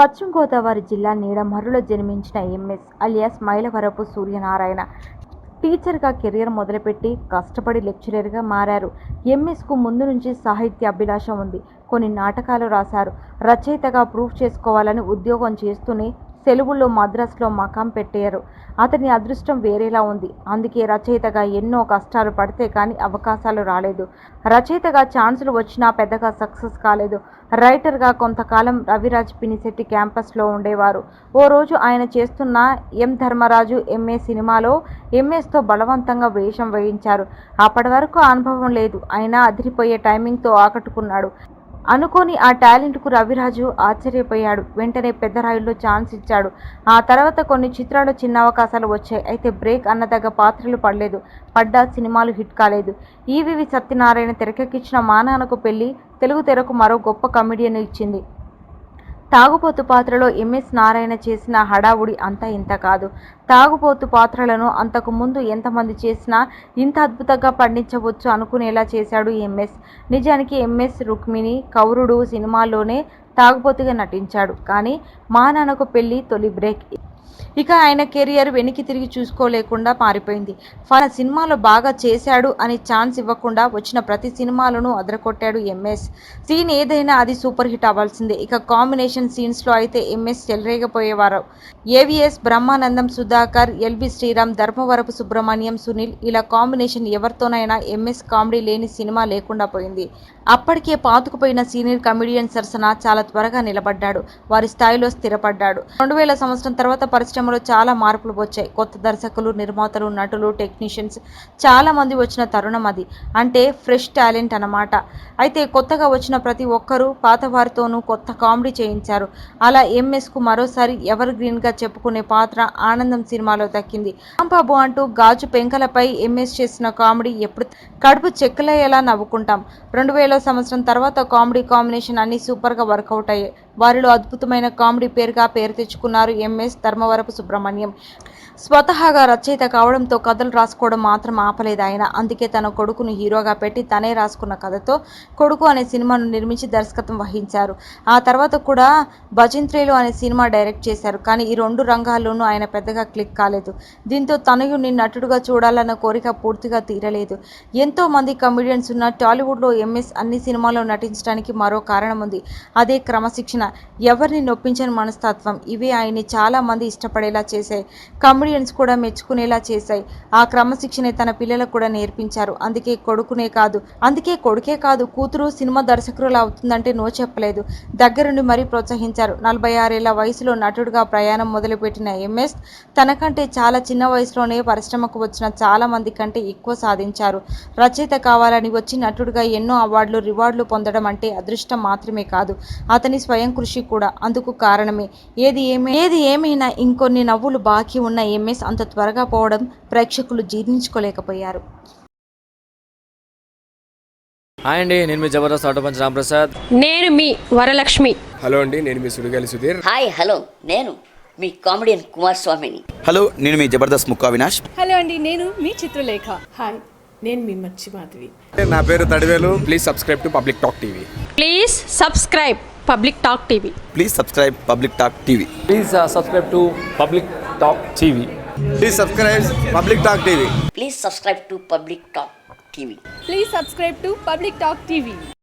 పశ్చిమ గోదావరి జిల్లా నీడమర్రులో జన్మించిన ఎంఎస్ అలియాస్ మైలవరపు సూర్యనారాయణ టీచర్గా కెరీర్ మొదలుపెట్టి కష్టపడి లెక్చరర్గా మారారు. ఎంఎస్కు ముందు నుంచి సాహిత్య అభిలాష ఉంది. కొన్ని నాటకాలు రాశారు. రచయితగా ప్రూవ్ చేసుకోవాలని ఉద్యోగం చేస్తూనే సెలవుల్లో మద్రాసులో మకాం పెట్టారు. అతని అదృష్టం వేరేలా ఉంది. అందుకే రచయితగా ఎన్నో కష్టాలు పడితే కానీ అవకాశాలు రాలేదు. రచయితగా ఛాన్సులు వచ్చినా పెద్దగా సక్సెస్ కాలేదు. రైటర్గా కొంతకాలం రవిరాజ్ పినిశెట్టి క్యాంపస్లో ఉండేవారు. ఓ రోజు ఆయన చేస్తున్న ఎం ధర్మరాజు ఎంఏ సినిమాలో ఎంఎస్తో బలవంతంగా వేషం వేయించారు. అప్పటి వరకు అనుభవం లేదు. అయినా అదిరిపోయే టైమింగ్తో ఆకట్టుకున్నాడు. అనుకోని ఆ టాలెంట్కు రవిరాజు ఆశ్చర్యపోయాడు. వెంటనే పెద్దరాయుల్లో ఛాన్స్ ఇచ్చాడు. ఆ తర్వాత కొన్ని చిత్రాలు చిన్న అవకాశాలు వచ్చాయి. అయితే బ్రేక్ అన్నదగ్గ పాత్రలు పడలేదు. పడ్డా సినిమాలు హిట్ కాలేదు. ఈవీవి సత్యనారాయణ తెరకెక్కించిన మా నాన్నకు పెళ్లి తెలుగు తెరకు మరో గొప్ప కమెడియన్ ఇచ్చింది. తాగుబోతు పాత్రలో ఎంఎస్ నారాయణ చేసిన హడావుడి అంతా ఇంత కాదు. తాగుబోతు పాత్రలను అంతకు ముందు ఎంతమంది చేసినా ఇంత అద్భుతంగా పండించవచ్చు అనుకునేలా చేశాడు ఎంఎస్. నిజానికి ఎంఎస్ రుక్మిణి, కౌరుడు సినిమాల్లోనే తాగుబోతుగా నటించాడు. కానీ మా నాన్నకు పెళ్లి తొలి బ్రేక్. ఇక ఆయన కెరియర్ వెనక్కి తిరిగి చూసుకోలేకుండా మారిపోయింది. ఫలానా సినిమాలో బాగా చేశాడు అని ఛాన్స్ ఇవ్వకుండా వచ్చిన ప్రతి సినిమాలను అదరకొట్టాడు ఎంఎస్. సీన్ ఏదైనా అది సూపర్ హిట్ అవ్వాల్సిందే. ఇక కాంబినేషన్ సీన్స్లో అయితే ఎంఎస్ చెలరేగిపోయేవారు. ఏవిఎస్ బ్రహ్మానందం, సుధాకర్, ఎల్బి శ్రీరామ్, ధర్మవరపు సుబ్రహ్మణ్యం, సునీల్ ఇలా కాంబినేషన్ ఎవరితోనైనా ఎంఎస్ కామెడీ లేని సినిమా లేకుండా పోయింది. అప్పటికే పాతుకుపోయిన సీనియర్ కమెడియన్ సరసన చాలా త్వరగా నిలబడ్డాడు. వారి స్థాయిలో స్థిరపడ్డాడు. 2000 సంవత్సరం తర్వాత పరిశ్రమలో చాలా మార్పులు వచ్చాయి. కొత్త దర్శకులు, నిర్మాతలు, నటులు, టెక్నీషియన్స్ చాలా మంది వచ్చిన తరుణం అది. అంటే ఫ్రెష్ టాలెంట్ అన్నమాట. అయితే కొత్తగా వచ్చిన ప్రతి ఒక్కరూ పాత వారితోనూ కొత్త కామెడీ చేయించారు. అలా ఎంఎస్కు మరోసారి ఎవర్ గ్రీన్గా చెప్పుకునే పాత్ర ఆనందం సినిమాలో దక్కింది. రాంబాబు అంటూ గాజు పెంకలపై ఎంఎస్ చేసిన కామెడీ ఎప్పుడు కడుపు చెక్కలయ్యేలా నవ్వుకుంటాం. 2000 సంవత్సరం తర్వాత కామెడీ కాంబినేషన్ అన్ని సూపర్గా వర్కౌట్ అయ్యాయి. వారిలో అద్భుతమైన కామెడీ పేరుగా పేరు తెచ్చుకున్నారు ఎంఎస్, ధర్మవరపు సుబ్రహ్మణ్యం. స్వతహాగా రచయిత కావడంతో కథలు రాసుకోవడం మాత్రం ఆపలేదు ఆయన. అందుకే తన కొడుకును హీరోగా పెట్టి తనే రాసుకున్న కథతో కొడుకు అనే సినిమాను నిర్మించి దర్శకత్వం వహించారు. ఆ తర్వాత కూడా భజంత్రీలు అనే సినిమా డైరెక్ట్ చేశారు. కానీ ఈ రెండు రంగాల్లోనూ ఆయన పెద్దగా క్లిక్ కాలేదు. దీంతో తనయుడిని నటుడుగా చూడాలన్న కోరిక పూర్తిగా తీరలేదు. ఎంతో మంది కమెడియన్స్ ఉన్న టాలీవుడ్లో ఎంఎస్ అన్ని సినిమాల్లో నటించడానికి మరో కారణం ఉంది. అదే క్రమశిక్షణ, ఎవరిని నొప్పించని మనస్తత్వం. ఇవే ఆయన్ని చాలా మంది ఇష్టపడేలా చేశాయి. కమెడియన్స్ కూడా మెచ్చుకునేలా చేశాయి. ఆ క్రమశిక్షణే తన పిల్లలకు కూడా నేర్పించారు. అందుకే కొడుకే కాదు కూతురు సినిమా దర్శకురాలు అవుతుందంటే నో చెప్పలేదు. దగ్గరుండి మరీ ప్రోత్సహించారు. 46 ఏళ్ల వయసులో నటుడుగా ప్రయాణం మొదలుపెట్టిన ఎంఎస్ తనకంటే చాలా చిన్న వయసులోనే పరిశ్రమకు వచ్చిన చాలా మంది కంటే ఎక్కువ సాధించారు. రచయిత కావాలని వచ్చి నటుడుగా ఎన్నో అవార్డులు, రివార్డులు పొందడం అంటే అదృష్టం మాత్రమే కాదు, అతని స్వయం కృషి కూడా అందుకు కారణమే. ఏది ఏమైనా ఇంకొన్ని నవ్వులు బాకీ ఉన్న ఎంఎస్ అంత త్వరగా పోవడం ప్రేక్షకులు జీర్ణించుకోలేకపోయారు. హాయ్ అండి, నేను మీ జబర్దస్త్ ఆటోపంచ్ రాంప్రసాద్. నేను మీ వరలక్ష్మి. హలో అండి, నేను మీ సుడిగాలి సుధీర్. హాయ్ హలో, నేను మీ కామెడియన్ కుమార్ స్వామిని. హలో, నేను మీ జబర్దస్త్ ముక్కా అవినాష్. హలో అండి, నేను మీ చిత్రలేఖ. హాయ్, నేను మీ మచ్చి మాధవి. నా పేరు Thadivelu. Please subscribe to public talk TV. Please subscribe public talk TV. Please subscribe public talk TV. Please subscribe to public talk TV. Please subscribe public talk TV. Please subscribe to public talk TV. Please subscribe to public talk TV.